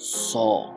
100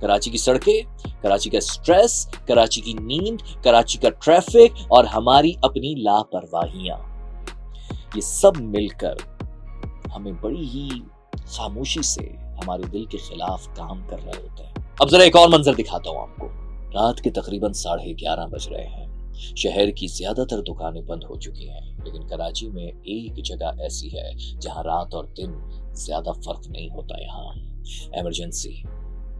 کراچی کی سڑکیں، کراچی کا سٹریس، کراچی کی نیند، کراچی کا ٹریفک اور ہماری اپنی لاپرواہیاں، یہ سب مل کر ہمیں بڑی ہی خاموشی سے ہمارے دل کے خلاف کام کر رہے ہوتے ہیں۔ اب ذرا ایک اور منظر دکھاتا ہوں آپ کو۔ رات کے تقریباً 11:30 بج رہے ہیں۔ شہر کی زیادہ تر دکانیں بند ہو چکی ہیں، لیکن کراچی میں ایک جگہ ایسی ہے جہاں رات اور دن زیادہ فرق نہیں ہوتا۔ یہاں ایمرجنسی،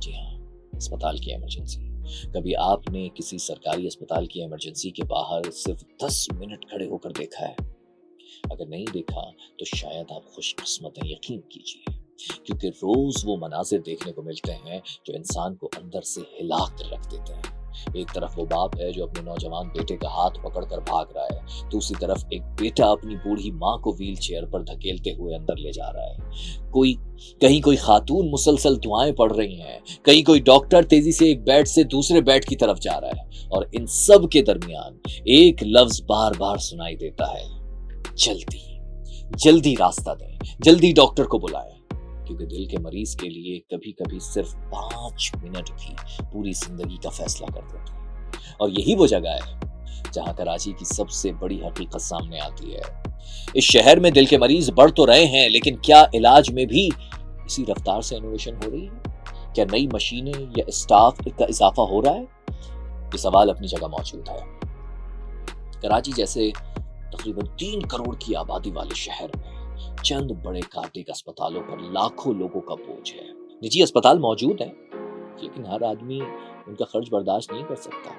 جی ہاں، اسپتال کی ایمرجنسی۔ کبھی آپ نے کسی سرکاری اسپتال کی ایمرجنسی کے باہر صرف 10 منٹ کھڑے ہو کر دیکھا ہے؟ اگر نہیں دیکھا تو شاید آپ خوش قسمت ہیں، یقین کیجیے، کیونکہ روز وہ مناظر دیکھنے کو ملتے ہیں جو انسان کو اندر سے ہلا کر رکھ دیتے ہیں۔ ایک طرف وہ باپ ہے جو اپنے نوجوان بیٹے کا ہاتھ پکڑ کر بھاگ رہا ہے، دوسری طرف ایک بیٹا اپنی بوڑھی ماں کو ویل چیئر پر دھکیلتے ہوئے اندر لے جا رہا ہے۔ کہیں کوئی خاتون مسلسل دعائیں پڑھ رہی ہیں، کہیں کوئی ڈاکٹر تیزی سے ایک بیڈ سے دوسرے بیڈ کی طرف جا رہا ہے، اور ان سب کے درمیان ایک لفظ بار بار سنائی دیتا ہے: جلدی جلدی راستہ دیں، جلدی ڈاکٹر کو بلائیں، کیونکہ دل کے مریض کے لیے کبھی کبھی صرف 5 منٹ بھی پوری زندگی کا فیصلہ کر دیتے ہیں۔ اور یہی وہ جگہ ہے جہاں کراچی کی سب سے بڑی حقیقت سامنے آتی ہے۔ اس شہر میں دل کے مریض بڑھ تو رہے ہیں، لیکن کیا علاج میں بھی اسی رفتار سے انوویشن ہو رہی ہے؟ کیا نئی مشینیں یا اسٹاف کا اضافہ ہو رہا ہے؟ یہ سوال اپنی جگہ موجود ہے۔ کراچی جیسے تقریباً 3 کروڑ کی آبادی والے شہر میں چند بڑے کارڈک اسپتالوں پر لاکھوں لوگوں کا بوجھ ہے۔ نجی اسپتال موجود ہیں، لیکن ہر آدمی ان کا خرچ برداشت نہیں کر سکتا،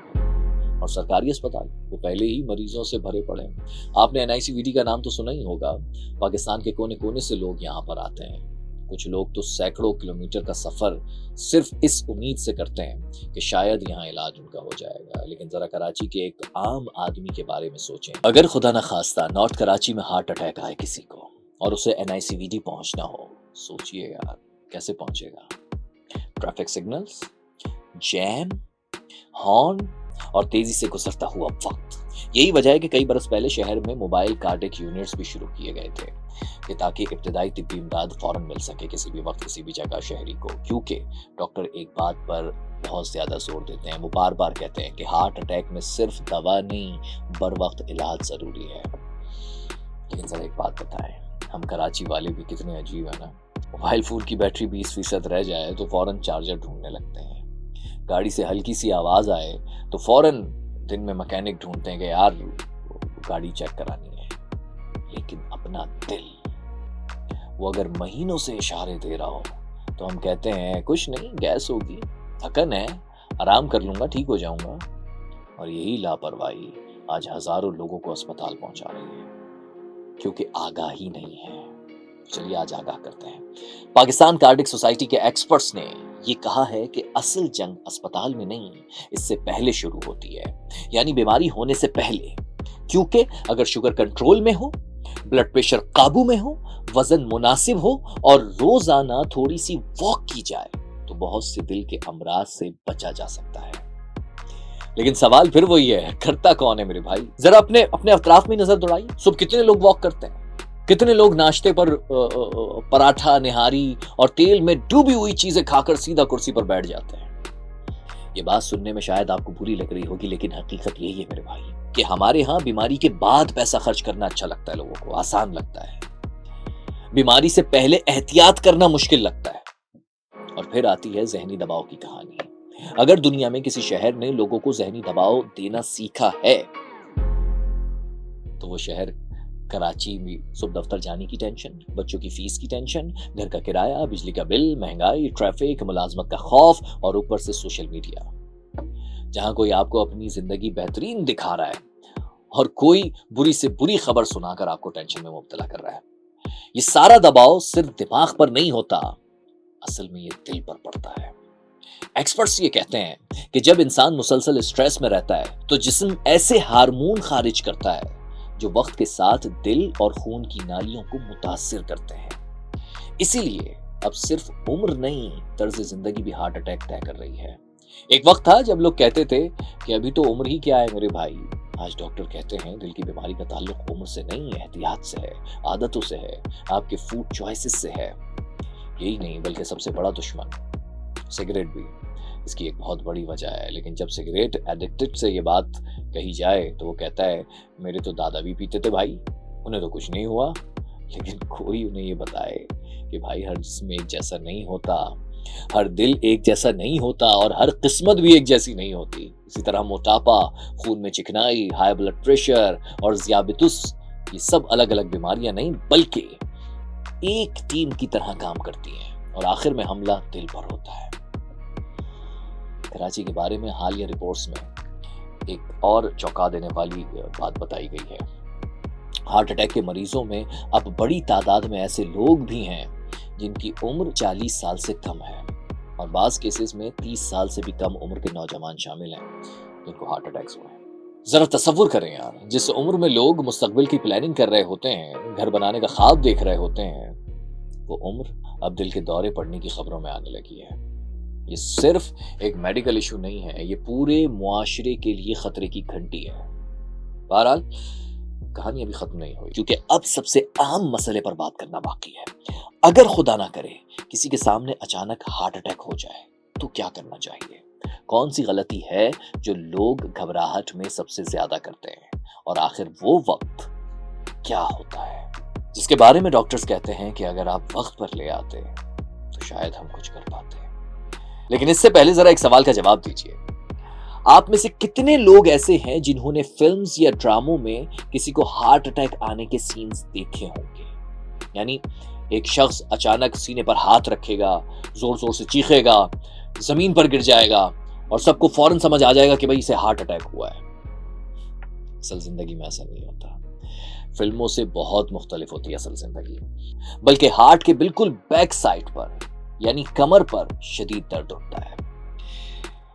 اور سرکاری اسپتال وہ پہلے ہی مریضوں سے بھرے پڑے ہیں۔ آپ نے NICVT کا نام تو سنا ہی ہوگا۔ پاکستان کے کونے کونے سے لوگ یہاں پر آتے ہیں۔ کچھ لوگ تو سینکڑوں کلومیٹر کا سفر صرف اس امید سے کرتے ہیں کہ شاید یہاں علاج ان کا ہو جائے گا۔ لیکن ذرا کراچی کے ایک عام آدمی کے بارے میں سوچیں۔ اگر خدا نخواستہ نارتھ کراچی میں ہارٹ اٹیک آئے کسی کو اور اسے NICVT پہنچنا ہو، سوچئے یار کیسے پہنچے گا؟ ٹریفک سگنلز، جیم، ہارن اور تیزی سے گزرتا ہوا وقت۔ یہی وجہ ہے کہ کئی برس پہلے شہر میں موبائل کارڈک یونٹس بھی شروع کیے گئے تھے، کہ تاکہ ابتدائی طبی امداد فوراً مل سکے کسی بھی وقت کسی بھی جگہ شہری کو۔ کیونکہ ڈاکٹر ایک بات پر بہت زیادہ زور دیتے ہیں، وہ بار بار کہتے ہیں کہ ہارٹ اٹیک میں صرف دوا نہیں، بر وقت علاج ضروری ہے۔ لیکن ذرا ایک بات بتائیں، ہم کراچی والے بھی کتنے عجیب ہیں نا۔ موبائل فون کی بیٹری 20% رہ جائے تو فوراً چارجر ڈھونڈنے لگتے ہیں، گاڑی سے ہلکی سی آواز آئے تو فوراً دن میں مکینک ڈھونڈتے ہیں کہ یار گاڑی چیک کرانی ہے۔ لیکن اپنا دل، وہ اگر مہینوں سے اشارے دے رہا ہو تو ہم کہتے ہیں کچھ نہیں، گیس ہوگی، تھکن ہے، آرام کر لوں گا، ٹھیک ہو جاؤں گا۔ اور یہی لاپرواہی آج ہزاروں لوگوں کو اسپتال پہنچا رہی ہے، کیونکہ آگاہی نہیں ہے۔ چلیے آج آگاہ کرتے ہیں۔ پاکستان کارڈک سوسائٹی کے ایکسپرٹس نے یہ کہا ہے کہ اصل جنگ اسپتال میں نہیں، اس سے پہلے شروع ہوتی ہے، یعنی بیماری ہونے سے پہلے۔ کیونکہ اگر شوگر کنٹرول میں ہو، بلڈ پریشر قابو میں ہو، وزن مناسب ہو اور روزانہ تھوڑی سی واک کی جائے تو بہت سے دل کے امراض سے بچا جا سکتا ہے۔ لیکن سوال پھر وہی ہے، کرتا کون ہے میرے بھائی؟ ذرا اپنے اطراف میں نظر دوڑائیے۔ صبح کتنے لوگ واک کرتے ہیں؟ کتنے لوگ ناشتے پر پراٹھا، نہاری اور تیل میں ڈوبی ہوئی چیزیں کھا کر سیدھا کرسی پر بیٹھ جاتے ہیں؟ یہ بات سننے میں شاید آپ کو بری لگ رہی ہوگی، لیکن حقیقت یہی ہے میرے بھائی کہ ہمارے ہاں بیماری کے بعد پیسہ خرچ کرنا اچھا لگتا ہے، لوگوں کو آسان لگتا ہے۔ بیماری سے پہلے احتیاط کرنا مشکل لگتا ہے۔ اور پھر آتی ہے ذہنی دباؤ کی کہانی۔ اگر دنیا میں کسی شہر نے لوگوں کو ذہنی دباؤ دینا سیکھا ہے تو وہ شہر کراچی میں صبح دفتر جانے کی ٹینشن، بچوں کی فیس کی ٹینشن، گھر کا کرایہ، بجلی کا بل، مہنگائی، ٹریفک، ملازمت کا خوف اور اوپر سے سوشل میڈیا، جہاں کوئی آپ کو اپنی زندگی بہترین دکھا رہا ہے اور کوئی بری سے بری خبر سنا کر آپ کو ٹینشن میں مبتلا کر رہا ہے۔ یہ سارا دباؤ صرف دماغ پر نہیں ہوتا، اصل میں یہ دل پر پڑتا ہے۔ ایکسپرٹس یہ کہتے ہیں کہ جب انسان مسلسل اسٹریس میں رہتا ہے تو جسم ایسے ہارمون خارج کرتا ہے جو وقت کے ساتھ دل اور خون کی نالیوں کو متاثر کرتے ہیں۔ اسی لیے اب صرف عمر نہیں، طرز زندگی بھی ہارٹ اٹیک طے کر رہی ہے۔ ایک وقت تھا جب لوگ کہتے تھے کہ ابھی تو عمر ہی کیا ہے میرے بھائی۔ آج ڈاکٹر کہتے ہیں دل کی بیماری کا تعلق عمر سے نہیں، احتیاط سے ہے، عادتوں سے ہے، آپ کے فوڈ چوائسز سے ہے۔ یہی نہیں بلکہ سب سے بڑا دشمن سگریٹ بھی۔ اس کی ایک بہت بڑی وجہ ہے، لیکن جب سگریٹ ایڈکٹڈ سے یہ بات کہی جائے تو وہ کہتا ہے میرے تو دادا بھی پیتے تھے بھائی، انہیں تو کچھ نہیں ہوا۔ لیکن کوئی انہیں یہ بتائے کہ بھائی ہر جسم ایک جیسا نہیں ہوتا، ہر دل ایک جیسا نہیں ہوتا، اور ہر قسمت بھی ایک جیسی نہیں ہوتی۔ اسی طرح موٹاپا، خون میں چکنائی، ہائی بلڈ پریشر اور ذیابیطس، یہ سب الگ الگ بیماریاں نہیں بلکہ ایک ٹیم کی طرح کام کرتی ہیں، اور آخر میں حملہ دل پر ہوتا ہے۔ کراچی کے بارے میں حالیہ رپورٹس میں ایک اور چونکا دینے والی بات بتائی گئی ہے۔ ہارٹ اٹیک کے مریضوں میں اب بڑی تعداد میں ایسے لوگ بھی ہیں جن کی عمر 40 سال سے کم ہے، اور بعض کیسز میں 30 سال سے بھی کم عمر کے نوجوان شامل ہیں جن کو ہارٹ اٹیکس ہوئے ہیں۔ ذرا تصور کریں یار، جس عمر میں لوگ مستقبل کی پلاننگ کر رہے ہوتے ہیں، گھر بنانے کا خواب دیکھ رہے ہوتے ہیں، وہ عمر اب دل کے دورے پڑنے کی خبروں میں آنے لگی ہے۔ یہ صرف ایک میڈیکل ایشو نہیں ہے، یہ پورے معاشرے کے لیے خطرے کی گھنٹی ہے۔ بہرحال کہانی ابھی ختم نہیں ہوئی، کیونکہ اب سب سے اہم مسئلے پر بات کرنا باقی ہے۔ اگر خدا نہ کرے کسی کے سامنے اچانک ہارٹ اٹیک ہو جائے تو کیا کرنا چاہیے؟ کون سی غلطی ہے جو لوگ گھبراہٹ میں سب سے زیادہ کرتے ہیں؟ اور آخر وہ وقت کیا ہوتا ہے جس کے بارے میں ڈاکٹرز کہتے ہیں کہ اگر آپ وقت پر لے آتے تو شاید ہم کچھ کر پاتے۔ لیکن اس سے پہلے ذرا ایک سوال کا جواب دیجئے۔ آپ میں سے کتنے لوگ ایسے ہیں جنہوں نے فلمز یا ڈراموں میں کسی کو ہارٹ اٹیک آنے کے سینز دیکھے ہوں گے؟ یعنی ایک شخص اچانک سینے پر ہاتھ رکھے گا، زور زور سے چیخے گا، زمین پر گر جائے گا، اور سب کو فوراً سمجھ آ جائے گا کہ بھئی اسے ہارٹ اٹیک ہوا ہے۔ اصل زندگی میں ایسا نہیں ہوتا۔ فلموں سے بہت مختلف ہوتی ہے اصل زندگی، بلکہ ہارٹ کے بالکل بیک سائڈ پر یعنی کمر پر شدید درد ہوتا ہے،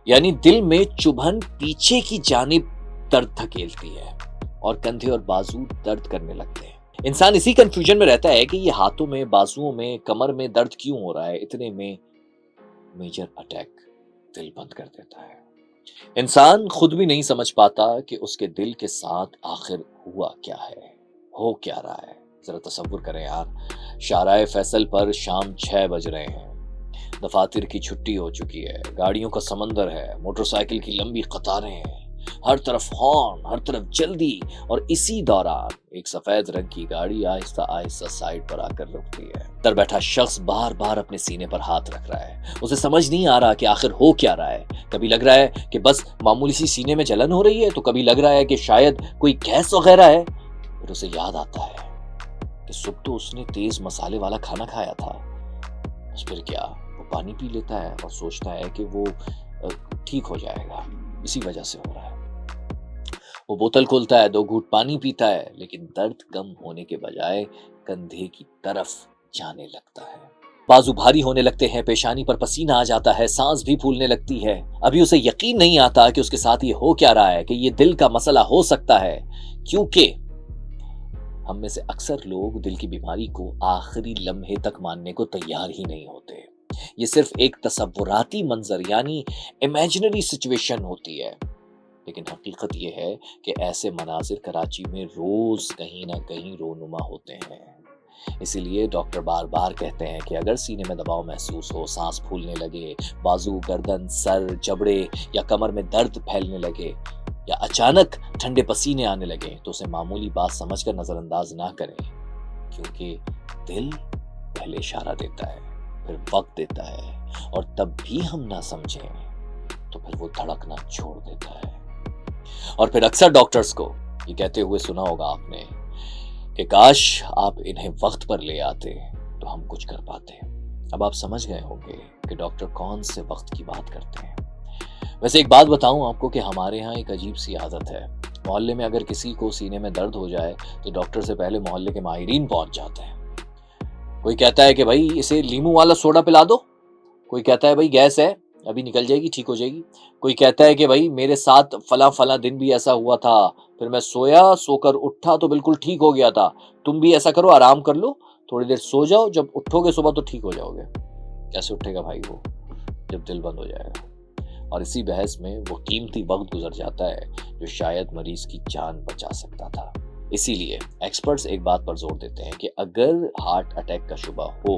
یعنی دل میں چبھن پیچھے کی جانب درد دھکیلتی ہے، اور کندھے اور بازو درد کرنے لگتے ہیں۔ انسان اسی کنفیوژن میں رہتا ہے کہ یہ ہاتھوں میں، بازوؤں میں، کمر میں درد کیوں ہو رہا ہے، اتنے میں میجر اٹیک دل بند کر دیتا ہے۔ انسان خود بھی نہیں سمجھ پاتا کہ اس کے دل کے ساتھ آخر ہوا کیا ہے، ہو کیا رہا ہے۔ ذرا تصور کریں یار، شارع فیصل پر شام 6 بج رہے ہیں، دفاتر کی چھٹی ہو چکی ہے، گاڑیوں کا سمندر ہے، موٹر سائیکل کی لمبی قطاریں ہیں، ہر طرف ہارن، ہر طرف جلدی، اور اسی دوران ایک سفید رنگ کی گاڑی آہستہ آہستہ سائیڈ پر آ کر رکتی ہے۔ اندر بیٹھا شخص بار بار اپنے سینے پر ہاتھ رکھ رہا ہے، اسے سمجھ نہیں آ رہا کہ آخر ہو کیا رہا ہے۔ کبھی لگ رہا ہے کہ بس معمولی سی سینے میں جلن ہو رہی ہے، تو کبھی لگ رہا ہے کہ شاید کوئی گیس وغیرہ ہے۔ پھر اسے یاد آتا ہے کہ صبح تو اس نے تیز مسالے والا کھانا کھایا تھا، بس پھر کیا، وہ پانی پی لیتا ہے اور سوچتا ہے کہ وہ ٹھیک ہو جائے گا، اسی وجہ سے ہو رہا ہے۔ وہ بوتل کھولتا ہے، 2 گھونٹ پانی پیتا ہے، لیکن درد کم ہونے کے بجائے کندھے کی طرف جانے لگتا ہے۔ بازو بھاری ہونے لگتے ہیں، پیشانی پر پسینہ آ جاتا ہے، سانس بھی پھولنے لگتی ہے۔ ابھی اسے یقین نہیں آتا کہ اس کے ساتھ یہ ہو کیا رہا ہے، کہ یہ دل کا مسئلہ ہو سکتا ہے، کیونکہ ہم میں سے اکثر لوگ دل کی بیماری کو آخری لمحے تک ماننے کو تیار ہی نہیں ہوتے۔ یہ صرف ایک تصوراتی منظر یعنی امیجنری سچویشن ہوتی ہے، لیکن حقیقت یہ ہے کہ ایسے مناظر کراچی میں روز کہیں نہ کہیں رونما ہوتے ہیں۔ اسی لیے ڈاکٹر بار بار کہتے ہیں کہ اگر سینے میں دباؤ محسوس ہو، سانس پھولنے لگے، بازو، گردن، سر، جبڑے یا کمر میں درد پھیلنے لگے، یا اچانک ٹھنڈے پسینے آنے لگے، تو اسے معمولی بات سمجھ کر نظر انداز نہ کریں، کیونکہ دل پہلے اشارہ دیتا ہے، پھر وقت دیتا ہے، اور تب بھی ہم نہ سمجھیں تو پھر وہ دھڑکنا چھوڑ دیتا ہے۔ اور پھر اکثر ڈاکٹرز کو یہ کہتے ہوئے سنا ہوگا آپ نے کہ کاش آپ انہیں وقت پر لے آتے تو ہم کچھ کر پاتے۔ اب آپ سمجھ گئے ہوں گے کہ ڈاکٹر کون سے وقت کی بات کرتے ہیں۔ ویسے ایک بات بتاؤں آپ کو کہ ہمارے ہاں ایک عجیب سی عادت ہے، محلے میں اگر کسی کو سینے میں درد ہو جائے تو ڈاکٹر سے پہلے محلے کے ماہرین پہنچ جاتے ہیں۔ کوئی کہتا ہے کہ بھائی اسے لیمو والا سوڈا پلا دو، کوئی کہتا ہے بھائی گیس ہے، ابھی نکل جائے گی، ٹھیک ہو جائے گی، کوئی کہتا ہے کہ بھائی میرے ساتھ فلاں دن بھی ایسا ہوا تھا، پھر میں سویا، سو کر اٹھا تو بالکل ٹھیک ہو گیا تھا، تم بھی ایسا کرو، آرام کر لو، تھوڑی دیر سو جاؤ، جب اٹھو گے صبح تو ٹھیک ہو جاؤ گے۔ کیسے اٹھے گا بھائی وہ، جب دل بند ہو جائے گا؟ اور اسی بحث میں وہ قیمتی وقت گزر جاتا ہے جو شاید مریض کی جان بچا سکتا تھا۔ اسی لیے ایکسپرٹس ایک بات پر زور دیتے ہیں کہ اگر ہارٹ اٹیک کا شبہ ہو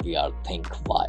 we are think why।